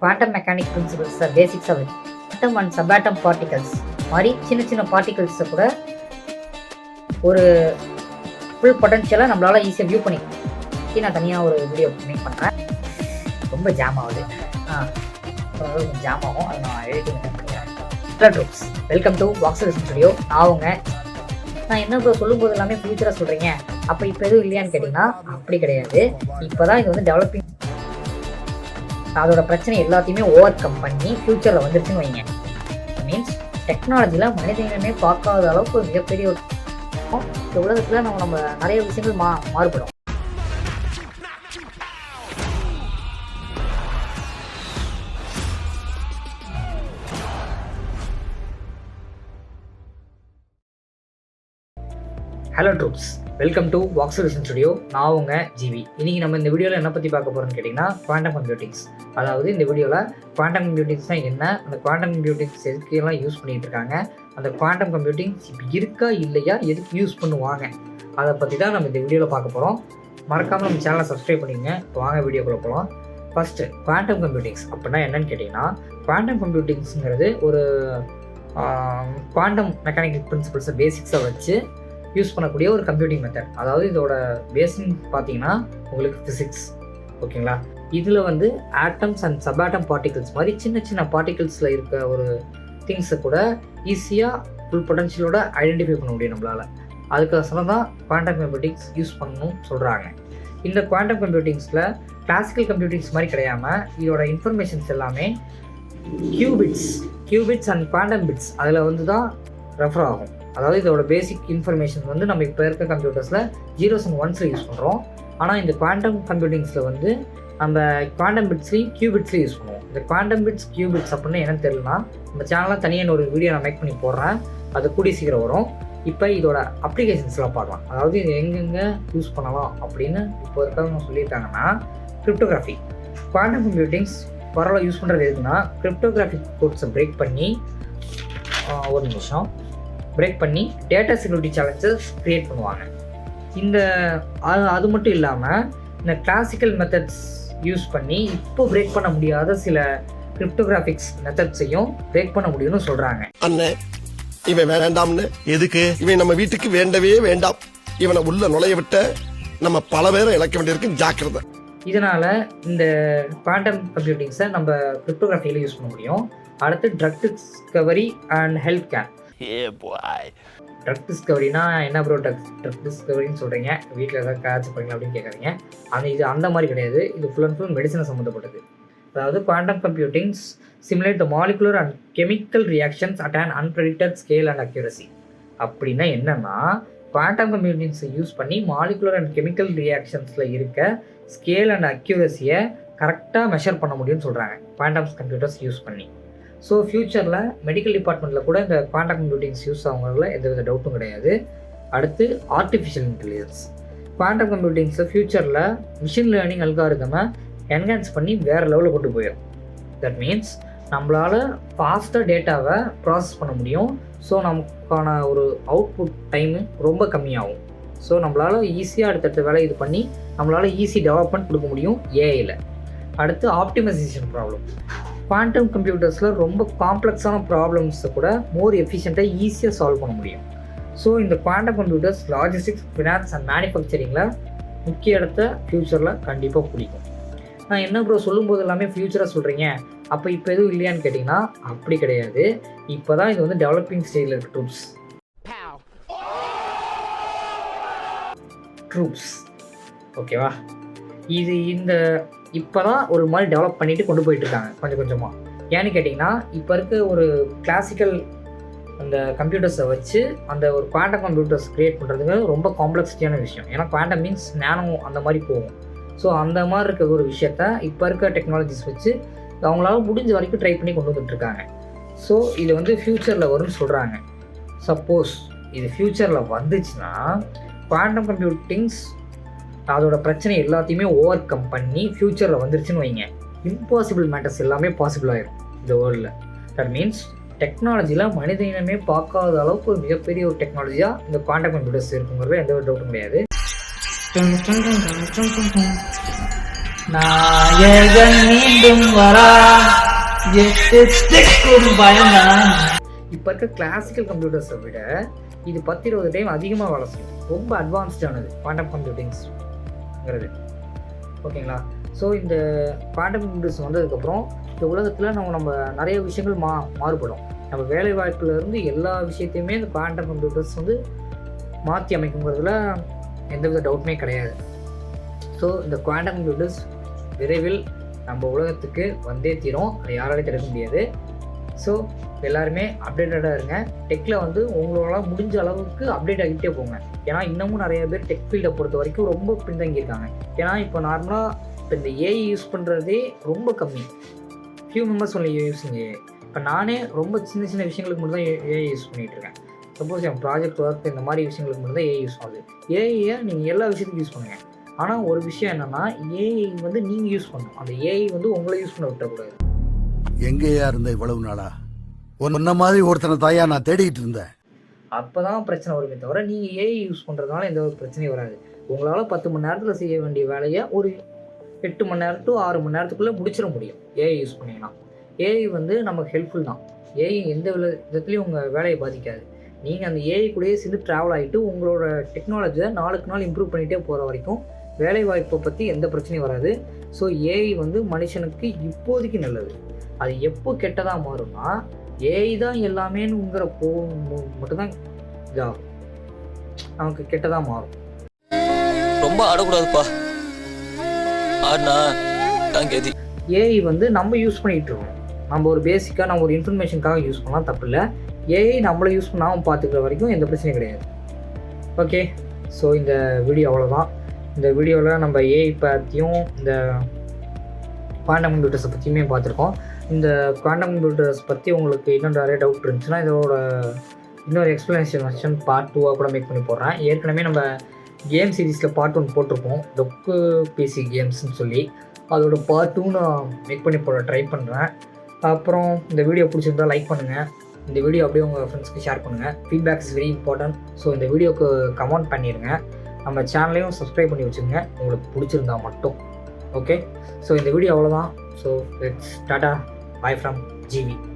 Quantum mechanic பிரின்சிபல்ஸை பேசிக்ஸாக வச்சு ஆட்டம் and சபாட்டம் particles மாதிரி சின்ன சின்ன பார்ட்டிகல்ஸை கூட ஒரு ஃபுல் பொட்டன்ஷியலாக நம்மளால் ஈஸியாக வியூ பண்ணிக்கலாம். நான் தனியாக ஒரு வீடியோ மேக் பண்ணுறேன். ரொம்ப ஜாம் ஆகுது, ஜாம் ஆகும், அதை நான் எடிட்டிங் பண்ணிக்கிறேன். Troops, welcome to Voxel studio. நான் என்ன இப்போ சொல்லும்போது எல்லாமே ஃபியூச்சராக சொல்கிறீங்க, அப்போ இப்போ எதுவும் இல்லையான்னு கேட்டிங்கன்னா அப்படி கிடையாது. இப்போ தான் இது வந்து டெவலப்பிங், அதோட பிரச்சனை எல்லாத்தையுமே ஓவர் கம் பண்ணி ஃப்யூச்சரில் வந்துருச்சுன்னு வைங்க. மீன்ஸ் டெக்னாலஜியில் மனிதனமே பார்க்காத அளவுக்கு ஒரு மிகப்பெரிய ஒரு இந்த உலகத்தில் நம்ம நிறைய விஷயங்கள் மாறுபடும். Hello troops, welcome to Voxel studio. நான் உங்கள் ஜிவி. இன்றைக்கி நம்ம இந்த வீடியோவில் என்ன பற்றி பார்க்க போகிறோம்னு கேட்டிங்கன்னா குவாண்டம் கம்ப்யூட்டிங்ஸ். அதாவது இந்த வீடியோவில் குவாண்டம் கம்ப்யூட்டிங்ஸ் தான் என்ன, அந்த குவாண்டம் கம்ப்யூட்டிங்ஸ் எதுக்கெல்லாம் யூஸ் பண்ணிகிட்டு இருக்காங்க, அந்த குவாண்டம் கம்ப்யூட்டிங்ஸ் இப்போ இருக்கா இல்லையா, எதுக்கு யூஸ் பண்ணுவாங்க, அதை பற்றி தான் நம்ம இந்த வீடியோவில் பார்க்க போகிறோம். மறக்காமல் நம்ம சேனலை சப்ஸ்கிரைப் பண்ணிக்கங்க. இப்போ வாங்க வீடியோக்குள்ளே போகலாம். ஃபஸ்ட்டு குவாண்டம் கம்ப்யூட்டிங்ஸ் அப்படின்னா என்னன்னு கேட்டிங்கன்னா, குவாண்டம் கம்ப்யூட்டிங்ஸுங்கிறது ஒரு குவாண்டம் மெக்கானிக்கல் பிரின்சிபல்ஸை பேசிக்ஸை வச்சு யூஸ் பண்ணக்கூடிய ஒரு கம்ப்யூட்டிங் மெத்தட். அதாவது இதோட பேஸ்ன்னு பார்த்தீங்கன்னா உங்களுக்கு ஃபிசிக்ஸ், ஓகேங்களா. இதில் வந்து ஆட்டம்ஸ் அண்ட் சபாட்டம் பார்ட்டிகல்ஸ் மாதிரி சின்ன சின்ன பார்ட்டிகல்ஸில் இருக்க ஒரு திங்ஸை கூட ஈஸியாக ஃபுல் பொட்டன்ஷியலோட ஐடென்டிஃபை பண்ண முடியும் நம்மளால். அதுக்காக தான் குவாண்டம் கம்ப்யூட்டிங்ஸ் யூஸ் பண்ணணும்னு சொல்கிறாங்க. இந்த குவாண்டம் கம்ப்யூட்டிங்ஸில் கிளாசிக்கல் கம்ப்யூட்டிங்ஸ் மாதிரி கிடையாமல் இதோட இன்ஃபர்மேஷன்ஸ் எல்லாமே கியூபிட்ஸ் அண்ட் குவாண்டம் பிட்ஸ் அதில் வந்து தான் ரெஃபர் ஆகும். அதாவது இதோட பேசிக் இன்ஃபர்மேஷன் வந்து நம்ம இப்போ இருக்க கம்ப்யூட்டர்ஸில் 0s and 1s யூஸ் பண்ணுறோம். ஆனால் இந்த குவாண்டம் கம்ப்யூட்டிங்ஸில் வந்து நம்ம குவாண்டம் பிட்ஸ்லையும் கியூபிட்ஸ்லையும் யூஸ் பண்ணுவோம். இந்த குவாண்டம் பிட்ஸ் கியூபிட்ஸ் அப்படின்னு என்னன்னு தெரியலனா நம்ம சேனலில் தனியாக ஒரு வீடியோ நான் மேக் பண்ணி போடுறேன், அது கூடிய சீக்கிரம் வரும். இப்போ இதோட அப்ளிகேஷன்ஸ்லாம் பார்க்கலாம். அதாவது இது எங்கெங்கே யூஸ் பண்ணலாம் அப்படின்னு இப்போ இருக்கவங்க சொல்லியிருக்காங்கன்னா, கிரிப்டோகிராஃபி. குவாண்டம் கம்ப்யூட்டிங்ஸ் பரவாயில்ல யூஸ் பண்ணுறது எதுக்குன்னா, கிரிப்டோகிராஃபிக் கோட்ஸை பிரேக் பண்ணி டேட்டா செக்யூரிட்டி சேலஞ்சஸ் க்ரியேட் பண்ணுவாங்க. அது மட்டும் இல்லாமல் இந்த கிளாசிக்கல் மெத்தட்ஸ் யூஸ் பண்ணி இப்போ பிரேக் பண்ண முடியாத சில கிரிப்டோகிராஃபிக்ஸ் மெத்தட்ஸையும் பிரேக் பண்ண முடியும்னு சொல்கிறாங்க. அண்ணன் இவன் வேண்டாம்னு எதுக்கு, இவன் நம்ம வீட்டுக்கு வேண்டவே வேண்டாம், இவனை உள்ள நுழைய விட்ட நம்ம பல பேரை இழக்க வேண்டியிருக்கு, ஜாக்கிரதை. இதனால் இந்த குவாண்டம் கம்ப்யூட்டிங்ஸை நம்ம கிரிப்டோகிராஃபியில் யூஸ் பண்ண முடியும். அடுத்து drug discovery and health care. Drug டிஸ்கவரினா என்ன ப்ரோ ட்ரக் டிஸ்கவரின்னு சொல்கிறீங்க, வீட்டில் ஏதாவது கேட்ச் பண்ணிக்கலாம் அப்படின்னு கேட்குறீங்க. இது அந்த மாதிரி கிடையாது. இது ஃபுல் அண்ட் ஃபுல் மெடிசனை சம்மந்தப்பட்டது. அதாவது quantum computings simulate the molecular and chemical reactions at an unpredicted scale and accuracy. அப்படின்னா என்னென்னா, குவாண்டம் கம்ப்யூட்டிங்ஸை யூஸ் பண்ணி மாலிகுலர் அண்ட் கெமிக்கல் ரியாக்ஷன்ஸில் இருக்க ஸ்கேல் அண்ட் அக்யூரஸியை கரெக்டாக மெஷர் பண்ண முடியும்னு சொல்கிறாங்க குவாண்டம் கம்ப்யூட்டர்ஸ் யூஸ் பண்ணி. ஸோ ஃப்யூச்சரில் மெடிக்கல் டிபார்ட்மெண்ட்டில் கூட இந்த குவாண்டம் கம்ப்யூட்டிங்ஸ் யூஸ் ஆகுறதுல எந்தவித டவுட்டும் கிடையாது. அடுத்து ஆர்டிஃபிஷியல் இன்டெலிஜென்ஸ். குவாண்டம் கம்ப்யூட்டிங்ஸை ஃப்யூச்சரில் மிஷின் லேர்னிங் அல்காரிதமை என்ஹான்ஸ் பண்ணி வேறு லெவலில் கொண்டு போயிடும். தட் மீன்ஸ் நம்மளால் ஃபாஸ்ட்டாக டேட்டாவை ப்ராசஸ் பண்ண முடியும். ஸோ நமக்கான ஒரு அவுட்புட் டைமு ரொம்ப கம்மியாகும். ஸோ நம்மளால் ஈஸியாக அடுத்தடுத்த வேலை இது பண்ணி நம்மளால் ஈஸி டெவலப்மெண்ட் கொடுக்க முடியும் ஏஐயில். அடுத்து ஆப்டிமைசேஷன் ப்ராப்ளம். குவாண்டம் கம்ப்யூட்டர்ஸில் ரொம்ப காம்ப்ளெக்ஸான ப்ராப்ளம்ஸை கூட மோர் எஃபிஷியண்ட்டாக ஈஸியாக சால்வ் பண்ண முடியும். ஸோ இந்த quantum computers logistics, finance and மேனுஃபேக்சரிங்கில் முக்கிய இடத்த ஃப்யூச்சரில் கண்டிப்பாக பிடிக்கும். நான் என்ன ப்ரோ சொல்லும்போது எல்லாமே ஃப்யூச்சராக சொல்கிறீங்க, அப்போ இப்போ எதுவும் இல்லையான்னு கேட்டிங்கன்னா அப்படி கிடையாது. இப்போ தான் இது வந்து டெவலப்பிங் ஸ்டேஜில் இருக்க ட்ரூப்ஸ், ஓகேவா. இந்த இப்போ தான் ஒரு மாதிரி டெவலப் பண்ணிவிட்டு கொண்டு போயிட்டுருக்காங்க கொஞ்சம் கொஞ்சமாக. ஏன்னு கேட்டிங்கன்னா, இப்போ இருக்க ஒரு கிளாசிக்கல் அந்த கம்ப்யூட்டர்ஸை வச்சு அந்த ஒரு குவாண்டம் கம்ப்யூட்டர்ஸ் க்ரியேட் பண்ணுறதுக்கு ரொம்ப காம்ப்ளெக்ஸிட்டியான விஷயம். ஏன்னா குவாண்டம் மீன்ஸ் நேனோ அந்த மாதிரி போகும். ஸோ அந்த மாதிரி இருக்க ஒரு விஷயத்த இப்போ இருக்க டெக்னாலஜிஸ் வச்சு அவங்களால முடிஞ்ச வரைக்கும் ட்ரை பண்ணி கொண்டு வந்துட்டுருக்காங்க. ஸோ இது வந்து ஃப்யூச்சரில் வரும்னு சொல்கிறாங்க. சப்போஸ் இது ஃப்யூச்சரில் வந்துச்சுன்னா குவாண்டம் கம்ப்யூட்டிங்ஸ் அதோட பிரச்சனை எல்லாத்தையுமே ஓவர் கம் பண்ணி ஃப்யூச்சரில் வந்துருச்சுன்னு வைங்க, இம்பாசிபிள் மேட்டர்ஸ் எல்லாமே பாசிபிள் ஆகிடும் இந்த வேர்ல்டில். தட் மீன்ஸ் டெக்னாலஜியில் மனித இனமே பார்க்காத அளவுக்கு ஒரு மிகப்பெரிய ஒரு டெக்னாலஜியாக இந்த குவாண்டம் கம்ப்யூட்டர்ஸ் இருக்குங்கிறது எந்த ஒரு டவுட்டும் கிடையாது. நாயகன் மீண்டும் வரா பயந்தான். இப்போ இருக்க கிளாசிக்கல் கம்ப்யூட்டர்ஸை விட இது 10-20 டைம் அதிகமாக வேலை செய்யும். ரொம்ப அட்வான்ஸ்டானது குவாண்டம் கம்ப்யூட்டிங்ஸ்ங்கிறது. ஓகேங்களா? ஸோ இந்த குவாண்டம் கம்ப்யூட்டர்ஸ் வந்ததுக்கப்புறம் இந்த உலகத்தில் நம்ம நிறைய விஷயங்கள் மாறுபடும். நம்ம வேலை வாய்ப்புலேருந்து எல்லா விஷயத்தையுமே இந்த குவாண்டம் கம்ப்யூட்டர்ஸ் வந்து மாற்றி அமைக்குங்கிறதுல எந்தவித டவுட்டுமே கிடையாது. ஸோ இந்த குவாண்டம் கம்ப்யூட்டர்ஸ் விரைவில் நம்ம உலகத்துக்கு வந்தே தீரும். அதை யாராலையும் தடுக்க முடியாது. ஸோ எல்லாருமே அப்டேட்டடாக இருங்க. டெக்கில் வந்து உங்களால் முடிஞ்ச அளவுக்கு அப்டேட் ஆகிட்டே போங்க. ஏன்னா இன்னமும் நிறைய பேர் டெக் ஃபீல்டை பொறுத்த வரைக்கும் ரொம்ப பின்தங்கியிருக்காங்க. ஏன்னா இப்போ நார்மலாக இப்போ இந்த ஏஐ யூஸ் பண்ணுறதே ரொம்ப கம்மி. Few members only using AI. இப்போ நானே ரொம்ப சின்ன சின்ன விஷயங்களுக்கு மட்டும் தான் ஏஐ யூஸ் பண்ணிகிட்டு இருக்கேன். சப்போஸ் என் ப்ராஜெக்ட் ஒர்க் இந்த மாதிரி விஷயங்களுக்கு மட்டும் தான் ஏஐ யூஸ் ஆகுது. ஏஐயை நீங்கள் எல்லா விஷயத்துக்கும் யூஸ் பண்ணுங்கள். ஆனால் ஒரு விஷயம் என்னென்னா ஏஐ வந்து நீங்கள் யூஸ் பண்ணணும். அந்த ஏஐ வந்து உங்களை யூஸ் பண்ண விட்டக்கூடாது. எங்கேயா இருந்த இவ்வளவு நாளா? ஒன்ன மாதிரி ஒருத்தனை தாயா நான் தேடிக்கிட்டு இருந்தேன். அப்போ தான் பிரச்சனை வருமே தவிர நீங்கள் ஏஐ யூஸ் பண்ணுறதுனால எந்த ஒரு பிரச்சனையும் வராது. உங்களால் 10 மணி நேரத்தில் செய்ய வேண்டிய வேலையை ஒரு 8 மணி நேரம் டு 6 மணி நேரத்துக்குள்ளே முடிச்சிட முடியும் ஏஐ யூஸ் பண்ணிங்கன்னா. ஏஐ வந்து நமக்கு ஹெல்ப்ஃபுல் தான். ஏஐ எந்த விதத்துலையும் உங்கள் வேலையை பாதிக்காது. நீங்கள் அந்த ஏஐ கூடயே சேர்ந்து ட்ராவல் ஆகிட்டு உங்களோட டெக்னாலஜியை நாளுக்கு நாள் இம்ப்ரூவ் பண்ணிகிட்டே போகிற வரைக்கும் வேலை வாய்ப்பை பற்றி எந்த பிரச்சனையும் வராது. ஸோ ஏஐ வந்து மனுஷனுக்கு இப்போதைக்கு நல்லது. அது எப்போ கெட்டதாக மாறும்னா ஏஐ தான் எல்லாமேனுங்கிற மட்டும்தான் இதாகும். நமக்கு கெட்டதாக மாறும். ரொம்ப ஆடக்கூடாதுப்பா. ஆடினா தான் கெதி. ஏஐ வந்து நம்ம யூஸ் பண்ணிகிட்டு இருக்கோம். நம்ம ஒரு பேசிக்காக நம்ம ஒரு இன்ஃபர்மேஷனுக்காக யூஸ் பண்ணலாம், தப்பு இல்லை. ஏஐ நம்மளை யூஸ் பண்ணாமல் பார்த்துக்கிற வரைக்கும் எந்த பிரச்சனையும் கிடையாது. ஓகே, ஸோ இந்த வீடியோ அவ்வளோதான். இந்த வீடியோவில் நம்ம ஏஐ பற்றியும் இந்த குவாண்டம் கம்ப்யூட்டர்ஸை பற்றியுமே பார்த்துருக்கோம். இந்த குவாண்டம் கம்ப்யூட்டர்ஸ் பற்றி உங்களுக்கு இன்னும் நிறைய டவுட் இருந்துச்சுன்னா இதோட இன்னொரு எக்ஸ்ப்ளனேஷன் பார்ட் 2 கூட மேக் பண்ணி போடுறேன். ஏற்கனவே நம்ம கேம் சீரீஸில் பார்ட் 1 போட்டிருப்போம், டொக்கு பிசி கேம்ஸ்ன்னு சொல்லி. அதோட பார்ட் 2 நான் மேக் பண்ணி போட ட்ரை பண்ணுறேன். அப்புறம் இந்த வீடியோ பிடிச்சிருந்தால் லைக் பண்ணுங்கள். இந்த வீடியோ அப்படியே உங்கள் ஃப்ரெண்ட்ஸ்க்கு ஷேர் பண்ணுங்கள். Feedback is very important. So இந்த வீடியோக்கு கமெண்ட் பண்ணிடுங்க. நம்ம சேனலையும் சப்ஸ்கிரைப் பண்ணி வச்சுங்க உங்களுக்கு பிடிச்சிருந்தா மட்டும். ஓகே, ஸோ இந்த வீடியோ அவ்வளோதான். So let's tata, bye from GV.